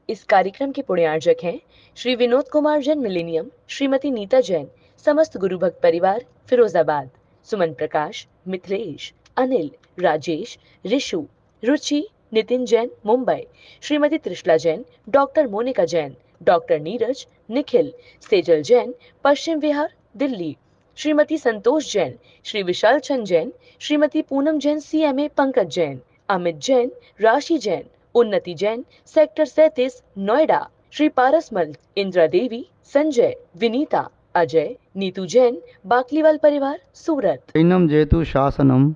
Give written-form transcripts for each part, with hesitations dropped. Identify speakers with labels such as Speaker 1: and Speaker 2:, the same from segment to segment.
Speaker 1: इस कार्यक्रम के पुण्यार्जक हैं श्री विनोद कुमार जैन मिलेनियम, श्रीमती नीता जैन, समस्त गुरु भक्त परिवार फिरोजाबाद, सुमन प्रकाश, मिथिलेश, अनिल, राजेश, ऋषु, रुचि, Nitin Jain Mumbai, Shrimati Trishala Jain, doctor Monika Jain, doctor Neeraj, Nikhil, Sejal Jain, Paschim Vihar, Delhi, Shrimati Santosh Jain, Shri Vishal Chand Jain, Shrimati Poonam Jain CMA, Pankaj Jain, Amit Jain, राशि जैन, उन्नति जैन, सेक्टर 37 नोएडा, श्री पारसमल, इंदिरा देवी, संजय, विनीता, अजय, नीतू जैन, बाकलीवाल परिवार, सूरत।
Speaker 2: जैनम जेतु शासनम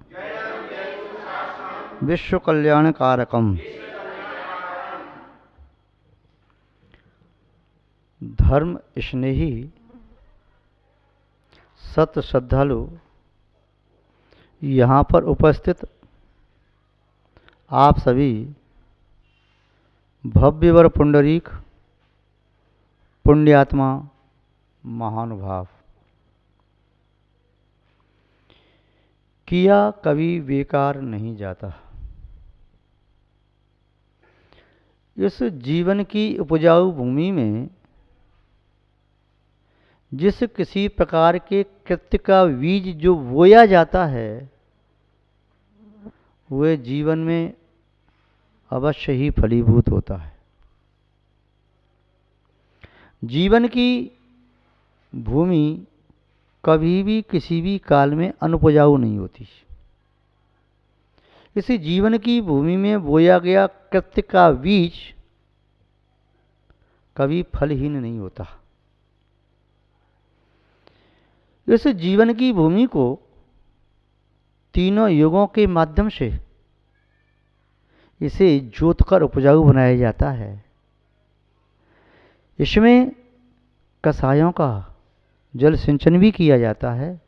Speaker 2: विश्व कल्याण कारकम। धर्म स्नेही सत श्रद्धालु यहाँ पर उपस्थित आप सभी भव्यवर पुंडरीक पुण्यात्मा महानुभाव, किया कभी बेकार नहीं जाता। इस जीवन की उपजाऊ भूमि में जिस किसी प्रकार के कृत्य का बीज जो बोया जाता है, वह जीवन में अवश्य ही फलीभूत होता है। जीवन की भूमि कभी भी किसी भी काल में अनुपजाऊ नहीं होती। इसी जीवन की भूमि में बोया गया कृत्य का बीज कभी फलहीन नहीं होता। इस जीवन की भूमि को तीनों युगों के माध्यम से इसे जोतकर उपजाऊ बनाया जाता है। इसमें कसायों का जल सिंचन भी किया जाता है।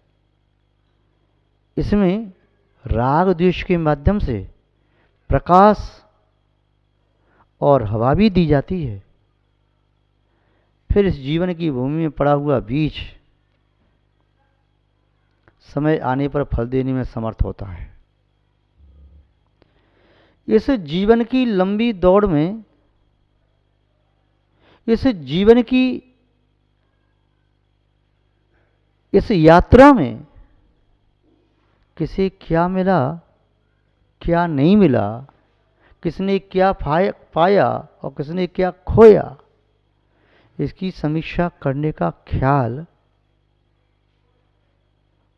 Speaker 2: इसमें राग द्वेष के माध्यम से प्रकाश और हवा भी दी जाती है। फिर इस जीवन की भूमि में पड़ा हुआ बीज समय आने पर फल देने में समर्थ होता है। इस जीवन की लंबी दौड़ में, इस जीवन की इस यात्रा में किसे क्या मिला, क्या नहीं मिला, किसने क्या पाया और किसने क्या खोया, इसकी समीक्षा करने का ख्याल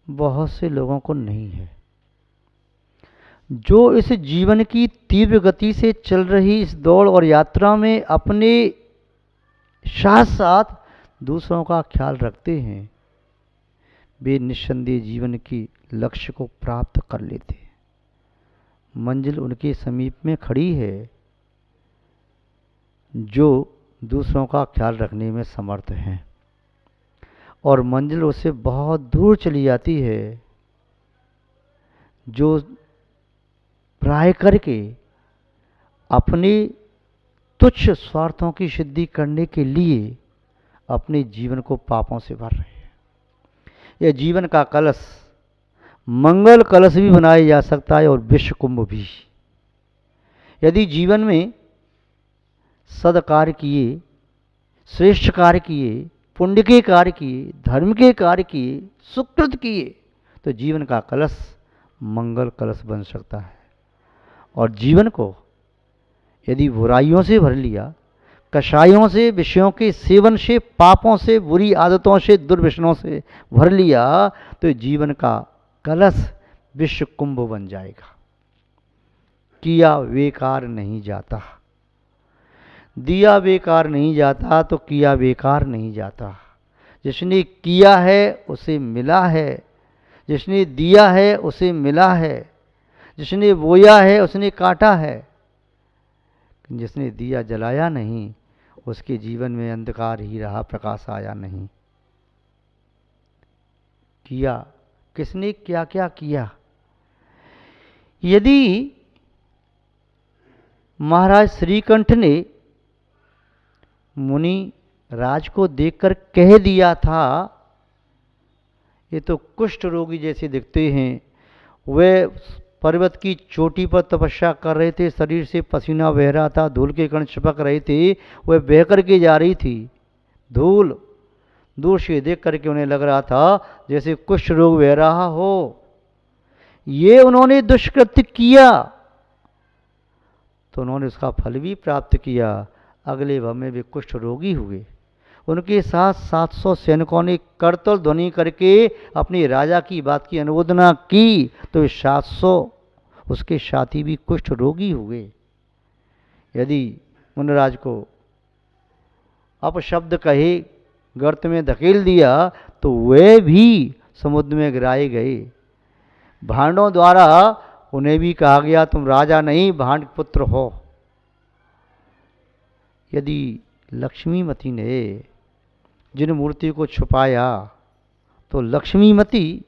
Speaker 2: बहुत से लोगों को नहीं है। जो इस जीवन की तीव्र गति से चल रही इस दौड़ और यात्रा में अपने साथ साथ दूसरों का ख्याल रखते हैं, वे निस्संदेह जीवन की लक्ष्य को प्राप्त कर लेते हैं। मंजिल उनके समीप में खड़ी है जो दूसरों का ख्याल रखने में समर्थ हैं, और मंजिल उससे बहुत दूर चली जाती है जो प्राय करके अपने तुच्छ स्वार्थों की सिद्धि करने के लिए अपने जीवन को पापों से भर रहे हैं। यह जीवन का कलश मंगल कलश भी बनाया जा सकता है और विश्व कुंभ भी। यदि जीवन में सदकार्य किए, श्रेष्ठ कार्य किए, पुण्य के कार्य किए, धर्म के कार्य किए, सुकृत किए, तो जीवन का कलश मंगल कलश बन सकता है। और जीवन को यदि बुराइयों से भर लिया, कषायों से, विषयों के सेवन से, पापों से, बुरी आदतों से, दुर्व्यसनों से भर लिया, तो जीवन का कलश विश्व कुंभ बन जाएगा। किया बेकार नहीं जाता, दिया बेकार नहीं जाता, तो किया बेकार नहीं जाता। जिसने किया है उसे मिला है, जिसने दिया है उसे मिला है, जिसने बोया है उसने काटा है। जिसने दिया जलाया नहीं, उसके जीवन में अंधकार ही रहा, प्रकाश आया नहीं। किया किसने क्या क्या किया। यदि महाराज श्रीकंठ ने मुनि राज को देखकर कह दिया था, ये तो कुष्ठ रोगी जैसे दिखते हैं, वे पर्वत की चोटी पर तपस्या कर रहे थे, शरीर से पसीना बह रहा था, धूल के कण चिपक रहे थे, वह बह करके जा रही थी। धूल दूर से देख करके उन्हें लग रहा था जैसे कुष्ठ रोग बह रहा हो। ये उन्होंने दुष्कृत्य किया तो उन्होंने उसका फल भी प्राप्त किया। अगले भव में वे कुष्ठ रोगी हुए। उनके साथ 700 सैनिकों ने करतल ध्वनि करके अपने राजा की बात की अनुमोदना की तो वे 700 उसके साथी भी कुष्ठ रोगी हुए। यदि मुनराज को अपशब्द कहे, गर्त में धकेल दिया तो वे भी समुद्र में गिराए गए। भांडों द्वारा उन्हें भी कहा गया तुम राजा नहीं भांड पुत्र हो। यदि लक्ष्मीमती ने जिन मूर्ति को छुपाया तो लक्ष्मीमती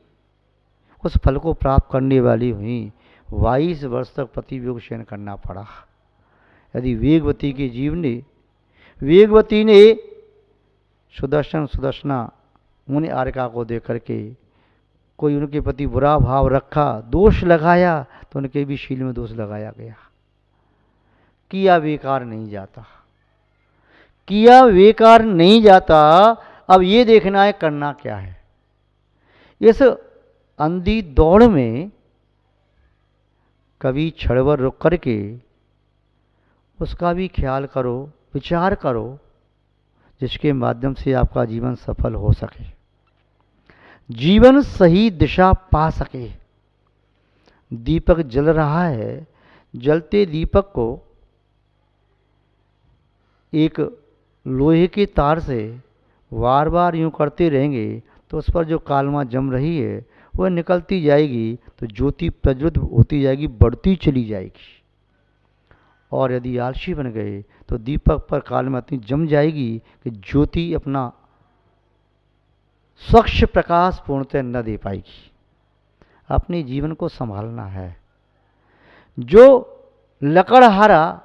Speaker 2: उस फल को प्राप्त करने वाली हुई। 22 वर्ष तक पति वियोग सहन करना पड़ा। यदि वेगवती ने सुदर्शना मुनि आर्का को देख करके कोई उनके प्रति बुरा भाव रखा, दोष लगाया तो उनके भी शील में दोष लगाया गया। किया बेकार नहीं जाता, किया बेकार नहीं जाता। अब ये देखना है करना क्या है। इस अंधी दौड़ में कभी क्षणभर रुक करके उसका भी ख्याल करो, विचार करो, जिसके माध्यम से आपका जीवन सफल हो सके, जीवन सही दिशा पा सके। दीपक जल रहा है, जलते दीपक को एक लोहे के तार से बार बार यूं करते रहेंगे तो उस पर जो कालमा जम रही है वह निकलती जाएगी, तो ज्योति प्रज्वलित होती जाएगी, बढ़ती चली जाएगी। और यदि आलसी बन गए तो दीपक पर कालमा इतनी जम जाएगी कि ज्योति अपना स्वच्छ प्रकाश पूर्णतः न दे पाएगी। अपने जीवन को संभालना है। जो लकड़हारा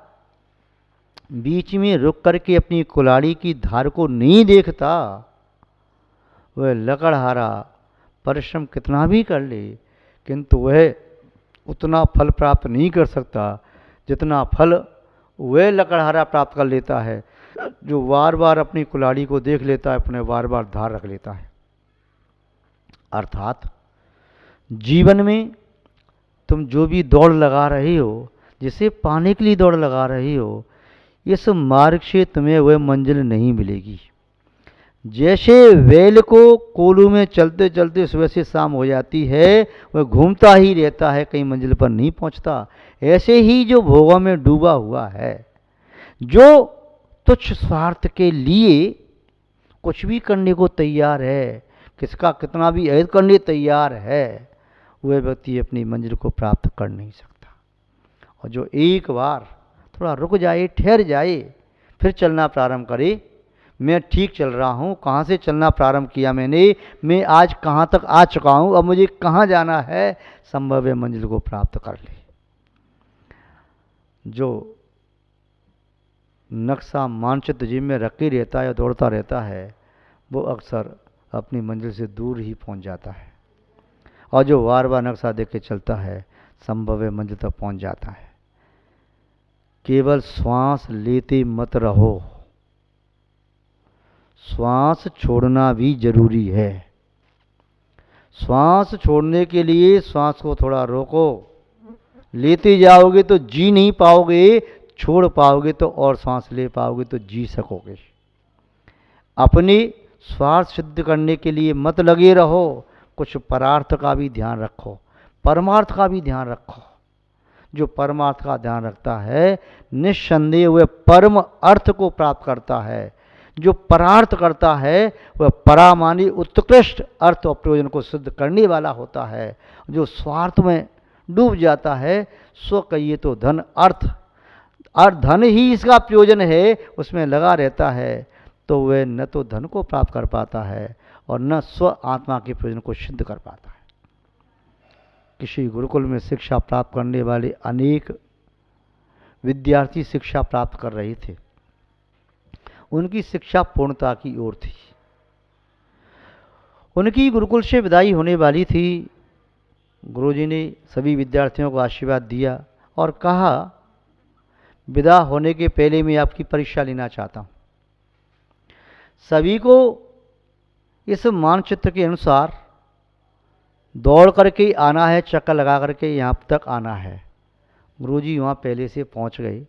Speaker 2: बीच में रुक करके अपनी कुल्हाड़ी की धार को नहीं देखता, वह लकड़हारा परिश्रम कितना भी कर ले किंतु वह उतना फल प्राप्त नहीं कर सकता जितना फल वह लकड़हारा प्राप्त कर लेता है जो बार बार अपनी कुल्हाड़ी को देख लेता है, अपने बार बार धार रख लेता है। अर्थात जीवन में तुम जो भी दौड़ लगा रही हो, जिसे पाने के लिए दौड़ लगा रही हो, इस मार्ग से तुम्हें वह मंजिल नहीं मिलेगी। जैसे बैल को कोलू में चलते चलते सुबह से शाम हो जाती है, वह घूमता ही रहता है, कहीं मंजिल पर नहीं पहुंचता। ऐसे ही जो भोगों में डूबा हुआ है, जो तुच्छ स्वार्थ के लिए कुछ भी करने को तैयार है, किसका कितना भी ऐद करने तैयार है, वह व्यक्ति अपनी मंजिल को प्राप्त कर नहीं सकता। और जो एक बार थोड़ा रुक जाए, ठहर जाए, फिर चलना प्रारंभ करे, मैं ठीक चल रहा हूँ, कहाँ से चलना प्रारंभ किया मैंने, मैं आज कहाँ तक आ चुका हूँ, अब मुझे कहाँ जाना है, संभव है मंजिल को प्राप्त कर ले। जो नक्शा मानचित्र जिम में रख के रहता है या दौड़ता रहता है, वो अक्सर अपनी मंजिल से दूर ही पहुँच जाता है। और जो बार बार नक्शा देख के चलता है, संभव है मंजिल तक पहुँच जाता है। केवल श्वास लेते मत रहो, श्वास छोड़ना भी जरूरी है। श्वास छोड़ने के लिए श्वास को थोड़ा रोको। लेते जाओगे तो जी नहीं पाओगे, छोड़ पाओगे तो और श्वास ले पाओगे तो जी सकोगे। अपने स्वार्थ सिद्ध करने के लिए मत लगे रहो, कुछ परार्थ का भी ध्यान रखो, परमार्थ का भी ध्यान रखो। जो परमार्थ का ध्यान रखता है निस्संदेह वह परम अर्थ को प्राप्त करता है। जो परार्थ करता है वह परामानी उत्कृष्ट अर्थ और प्रयोजन को सिद्ध करने वाला होता है। जो स्वार्थ में डूब जाता है, सो कहिए तो धन अर्थ और धन ही इसका प्रयोजन है, उसमें लगा रहता है, तो वह न तो धन को प्राप्त कर पाता है और न स्व आत्मा के प्रयोजन को सिद्ध कर पाता है। किसी गुरुकुल में शिक्षा प्राप्त करने वाले अनेक विद्यार्थी शिक्षा प्राप्त कर रहे थे। उनकी शिक्षा पूर्णता की ओर थी। उनकी गुरुकुल से विदाई होने वाली थी। गुरुजी ने सभी विद्यार्थियों को आशीर्वाद दिया और कहा, विदा होने के पहले मैं आपकी परीक्षा लेना चाहता हूँ। सभी को इस मानचित्र के अनुसार दौड़ करके आना है, चक्कर लगा करके यहाँ तक आना है। गुरुजी वहाँ पहले से पहुँच गए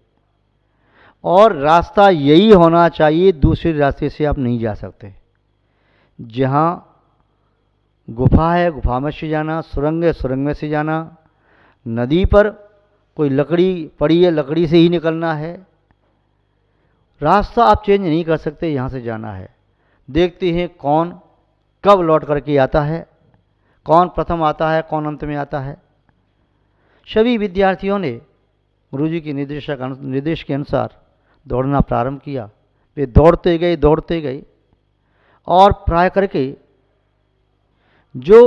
Speaker 2: और रास्ता यही होना चाहिए, दूसरे रास्ते से आप नहीं जा सकते। जहाँ गुफा है गुफा में से जाना, सुरंग है सुरंग में से जाना, नदी पर कोई लकड़ी पड़ी है लकड़ी से ही निकलना है। रास्ता आप चेंज नहीं कर सकते, यहाँ से जाना है। देखते हैं कौन कब लौट करके आता है, कौन प्रथम आता है कौन अंत में आता है। सभी विद्यार्थियों ने गुरुजी के निर्देश के अनुसार दौड़ना प्रारंभ किया। वे दौड़ते गए और प्राय करके जो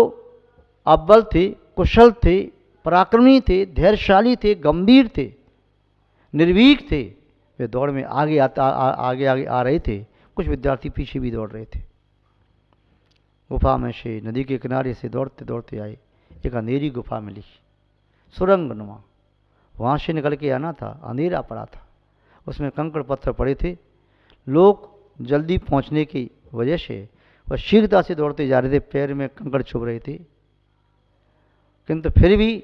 Speaker 2: अव्वल थे, कुशल थे, पराक्रमी थे, धैर्यशाली थे, गंभीर थे, निर्भीक थे, वे दौड़ में आगे आ रहे थे। कुछ विद्यार्थी पीछे भी दौड़ रहे थे। गुफा में से नदी के किनारे से दौड़ते दौड़ते आए। एक अंधेरी गुफा मिली, सुरंग नुमा। वहाँ से निकल के आना था, अंधेरा पड़ा था, उसमें कंकड़ पत्थर पड़े थे। लोग जल्दी पहुँचने की वजह से वह शीघ्रता से दौड़ते जा रहे थे, पैर में कंकड़ चुभ रहे थे, किंतु फिर भी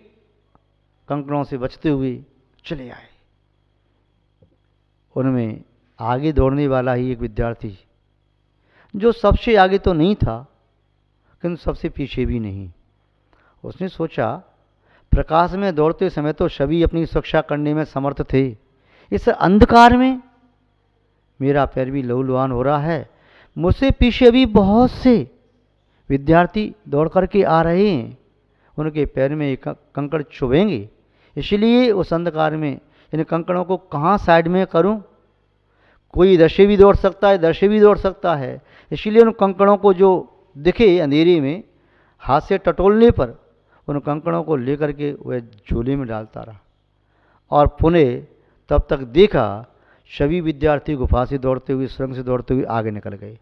Speaker 2: कंकड़ों से बचते हुए चले आए। उनमें आगे दौड़ने वाला ही एक विद्यार्थी, जो सबसे आगे तो नहीं था किंतु सबसे पीछे भी नहीं। उसने सोचा, प्रकाश में दौड़ते समय तो सभी अपनी सुरक्षा करने में समर्थ थे, इस अंधकार में मेरा पैर भी लहूलुहान हो रहा है, मुझसे पीछे भी बहुत से विद्यार्थी दौड़ करके आ रहे हैं, उनके पैर में एक कंकड़ चुभेंगे, इसलिए उस अंधकार में इन कंकड़ों को कहाँ साइड में करूं? कोई इधर से भी दौड़ सकता है, इधर से भी दौड़ सकता है, इसलिए उन कंकड़ों को जो दिखे अंधेरे में हाथ से टटोलने पर उन कंकड़ों को लेकर के वह झोले में डालता रहा। और पुनः तब तक देखा सभी विद्यार्थी गुफा से दौड़ते हुए, सुरंग से दौड़ते हुए आगे निकल गए।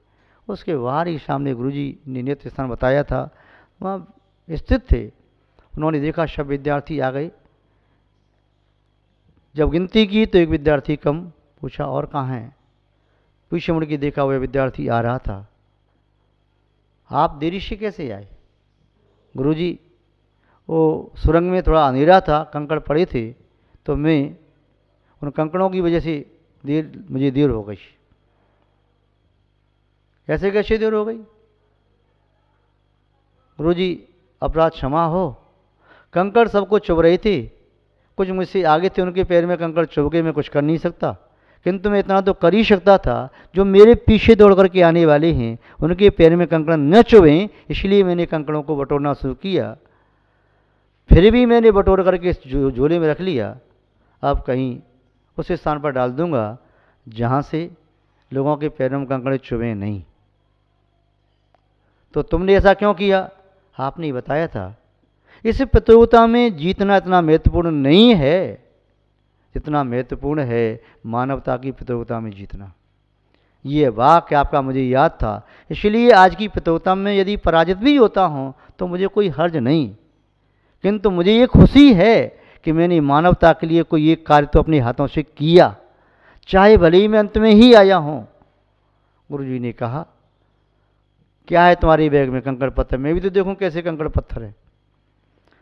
Speaker 2: उसके बाहर ही सामने गुरुजी ने नित्य स्थान बताया था, वहाँ स्थित थे। उन्होंने देखा सब विद्यार्थी आ गए। जब गिनती की तो एक विद्यार्थी कम। पूछा और कहाँ हैं? पीछे मुड़ के देखा वह विद्यार्थी आ रहा था। आप देरी से कैसे आए? गुरुजी, वो सुरंग में थोड़ा अंधेरा था, कंकड़ पड़े थे, तो मैं उन कंकड़ों की वजह से मुझे देर हो गई। कैसे देर हो गई? गुरुजी, अपराध क्षमा हो, कंकड़ सबको चुभ रहे थे, कुछ मुझसे आगे थे, उनके पैर में कंकड़ चुभ गए, मैं कुछ कर नहीं सकता, किंतु मैं इतना तो कर ही सकता था, जो मेरे पीछे दौड़ करके आने वाले हैं उनके पैर में कंकड़ न चुभें, इसलिए मैंने कंकड़ों को बटोरना शुरू किया। फिर भी मैंने बटोर करके झोले में रख लिया। अब कहीं उस स्थान पर डाल दूंगा जहाँ से लोगों के पैरों में कंकड़ चुभें नहीं। तो तुमने ऐसा क्यों किया? आपने ही बताया था, इस प्रतियोगिता में जीतना इतना महत्वपूर्ण नहीं है जितना महत्वपूर्ण है मानवता की प्रतियोगिता में जीतना। ये वाक्य आपका मुझे याद था, इसलिए आज की प्रतियोगिता में यदि पराजित भी होता हूँ तो मुझे कोई हर्ज नहीं, किंतु मुझे ये खुशी है कि मैंने मानवता के लिए कोई एक कार्य तो अपने हाथों से किया, चाहे भले ही मैं अंत में ही आया हूँ। गुरुजी ने कहा, क्या है तुम्हारे बैग में? कंकड़ पत्थर। मैं भी तो देखूं कैसे कंकड़ पत्थर है।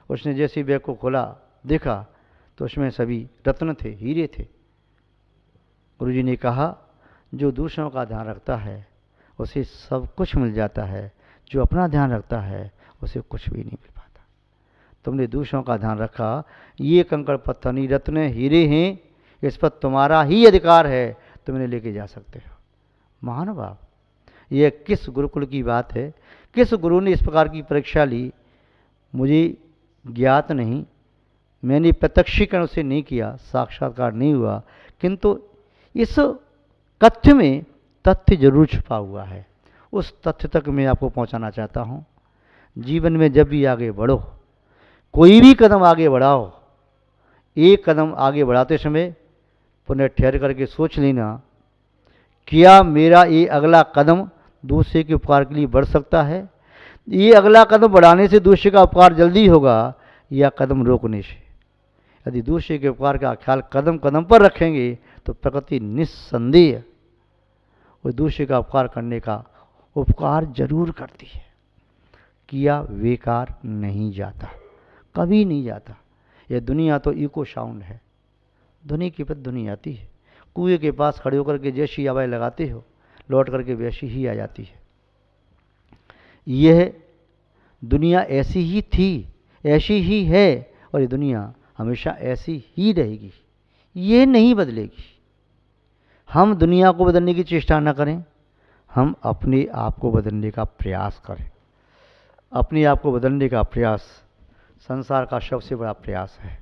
Speaker 2: उसने जैसे बैग को खोला, देखा तो उसमें सभी रत्न थे, हीरे थे। गुरुजी ने कहा, जो दूसरों का ध्यान रखता है उसे सब कुछ मिल जाता है, जो अपना ध्यान रखता है उसे कुछ भी नहीं मिल पाता। तुमने दूसरों का ध्यान रखा, ये कंकड़ पत्थर नहीं, रत्न हीरे हैं, इस पर तुम्हारा ही अधिकार है, तुम इन्हें लेके जा सकते हो। महानुभाव, यह किस गुरुकुल की बात है? किस गुरु ने इस प्रकार की परीक्षा ली? मुझे ज्ञात नहीं, मैंने प्रत्यक्षीकरण उसे नहीं किया, साक्षात्कार नहीं हुआ, किंतु इस कथ्य में तथ्य जरूर छुपा हुआ है। उस तथ्य तक मैं आपको पहुंचाना चाहता हूं। जीवन में जब भी आगे बढ़ो, कोई भी कदम आगे बढ़ाओ, एक कदम आगे बढ़ाते समय पुनः ठहर करके सोच लेना, क्या मेरा ये अगला कदम दूसरे के उपकार के लिए बढ़ सकता है? ये अगला कदम बढ़ाने से दूसरे का उपकार जल्दी होगा, या कदम रोकने से। यदि दूसरे के उपकार का ख्याल कदम कदम पर रखेंगे तो प्रकृति निस्संदेह वो दूसरे का उपकार करने का उपकार जरूर करती है। किया बेकार नहीं जाता, कभी नहीं जाता। यह दुनिया तो इको साउंड है, ध्वनि की पद ध्वनि आती है। कुएं के पास खड़े होकर के जैसी आवाज़ लगाते हो लौट करके वैसी ही आ जाती है। यह दुनिया ऐसी ही थी, ऐसी ही है और ये दुनिया हमेशा ऐसी ही रहेगी, ये नहीं बदलेगी। हम दुनिया को बदलने की चेष्टा न करें, हम अपने आप को बदलने का प्रयास करें। अपने आप को बदलने का प्रयास संसार का सबसे बड़ा प्रयास है।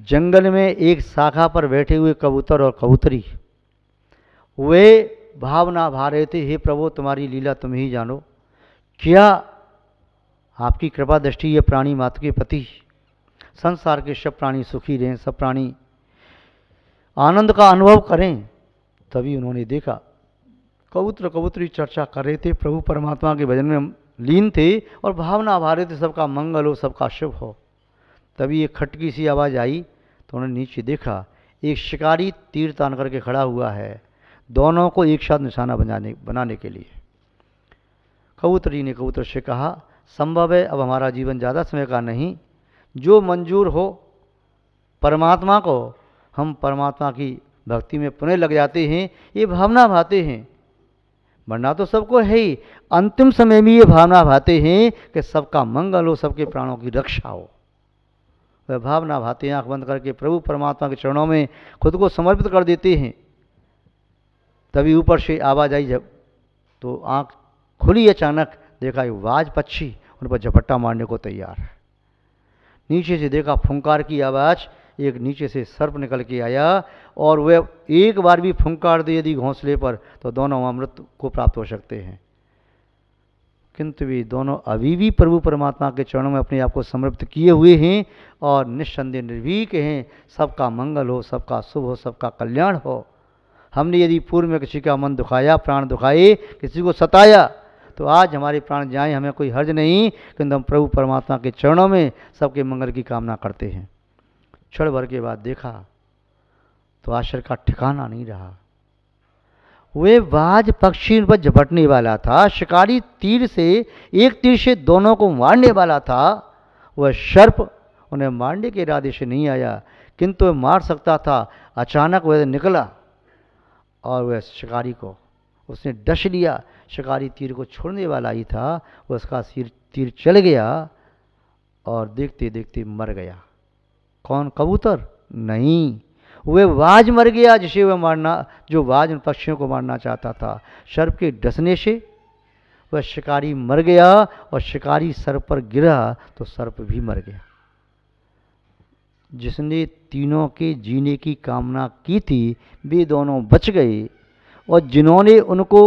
Speaker 2: जंगल में एक शाखा पर बैठे हुए कबूतर और कबूतरी वे भावना भा रहे थे, हे प्रभु तुम्हारी लीला तुम ही जानो, क्या आपकी कृपा दृष्टि ये प्राणी मात्र के प्रति, संसार के सब प्राणी सुखी रहें, सब प्राणी आनंद का अनुभव करें। तभी उन्होंने देखा कबूतर कबूतरी चर्चा कर रहे थे, प्रभु परमात्मा के भजन में लीन थे और भावना भा रहे थे सबका मंगल हो, सबका शुभ हो। तभी एक खटकी सी आवाज़ आई तो उन्होंने नीचे देखा, एक शिकारी तीर तान करके खड़ा हुआ है, दोनों को एक साथ निशाना बनाने के लिए। कबूतरी ने कबूतर से कहा, संभव है अब हमारा जीवन ज़्यादा समय का नहीं, जो मंजूर हो परमात्मा को, हम परमात्मा की भक्ति में पुनः लग जाते हैं, ये भावना भाते हैं। मरना तो सबको है ही, अंतिम समय में ये भावना भाते हैं कि सबका मंगल हो, सबके प्राणों की रक्षा हो। वह भावना भाते हैं, आँख बंद करके प्रभु परमात्मा के चरणों में खुद को समर्पित कर देते हैं। तभी ऊपर से आवाज़ आई, जब तो आँख खुली, अचानक देखा एक बाज पक्षी उन पर झपट्टा मारने को तैयार है। नीचे से देखा फुंकार की आवाज़, एक नीचे से सर्प निकल के आया और वह एक बार भी फुंकार दे यदि घोंसले पर तो दोनों अमृत को प्राप्त हो सकते हैं। किंतु वे दोनों अभी भी प्रभु परमात्मा के चरणों में अपने आप को समर्पित किए हुए हैं और निस्संदेह निर्भीक हैं, सबका मंगल हो, सबका शुभ हो, सबका कल्याण हो। हमने यदि पूर्व में किसी का मन दुखाया, प्राण दुखाए, किसी को सताया, तो आज हमारे प्राण जाएं, हमें कोई हर्ज नहीं, किंतु हम प्रभु परमात्मा के चरणों में सबके मंगल की कामना करते हैं। क्षण भर के बाद देखा तो आश्चर्य का ठिकाना नहीं रहा। वे बाज पक्षी पर झपटने वाला था, शिकारी तीर से एक तीर से दोनों को मारने वाला था। वह सर्प उन्हें मारने के इरादे से नहीं आया, किंतु वह मार सकता था। अचानक वह निकला और वह शिकारी को उसने डस लिया। शिकारी तीर को छोड़ने वाला ही था, वह उसका तीर चल गया और देखते देखते मर गया। कौन? कबूतर? नहीं, वह बाज मर गया जिसे वह मारना, जो बाज उन पक्षियों को मारना चाहता था। सर्प के डसने से वह शिकारी मर गया और शिकारी सर्प पर गिरा तो सर्प भी मर गया। जिसने तीनों के जीने की कामना की थी वे दोनों बच गए और जिन्होंने उनको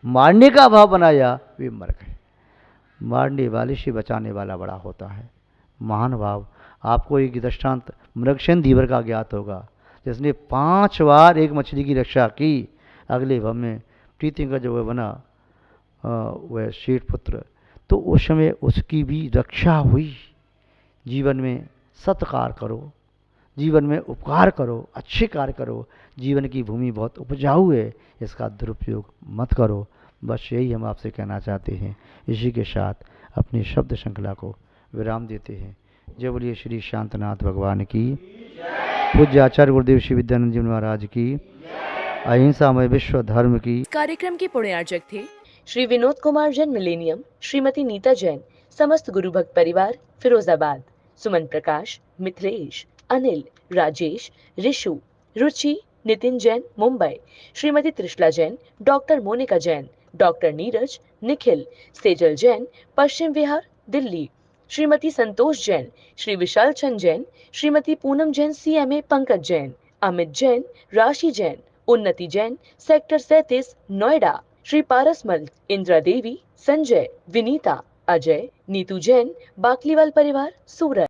Speaker 2: मारने का भाव बनाया वे मर गए। मारने वाले से बचाने वाला बड़ा होता है। महान भाव। आपको एक दृष्टांत मृगसेन धीवर का ज्ञात होगा, जिसने 5 बार एक मछली की रक्षा की। अगले भाव में प्रीति का जो वह बना वह शेठ पुत्र, तो उस समय उसकी भी रक्षा हुई। जीवन में सत्कार करो, जीवन में उपकार करो, अच्छे कार्य करो। जीवन की भूमि बहुत उपजाऊ है, इसका दुरुपयोग मत करो। बस यही हम आपसे कहना चाहते हैं। इसी के साथ अपनी शब्द श्रृंखला को विराम देते हैं। जय बोलिए श्री शांतनाथ भगवान की, पूज्य आचार्य गुरुदेव श्री विद्यानंद जी महाराज की, अहिंसामय विश्व धर्म की।
Speaker 1: कार्यक्रम के पुण्यार्चक थे श्री विनोद कुमार जैन मिलेनियम, श्रीमती नीता जैन, समस्त गुरु भक्त परिवार, फिरोजाबाद। सुमन प्रकाश, मिथिलेश, अनिल, राजेश, ऋषु, रुचि, Nitin Jain, Mumbai. Shrimati Trishala Jain, doctor Monika Jain, doctor Neeraj, Nikhil, Sejal Jain, Paschim Vihar, Delhi. Shrimati Santosh Jain, Shri Vishal Chand Jain, Shrimati Poonam Jain, CMA, Pankaj Jain, Amit Jain, राशि जैन, उन्नति जैन, सेक्टर 37, नोएडा। श्री पारसमल, इंदिरा देवी, संजय, विनीता, अजय, नीतू जैन, बाकलीवाल परिवार, सूरत।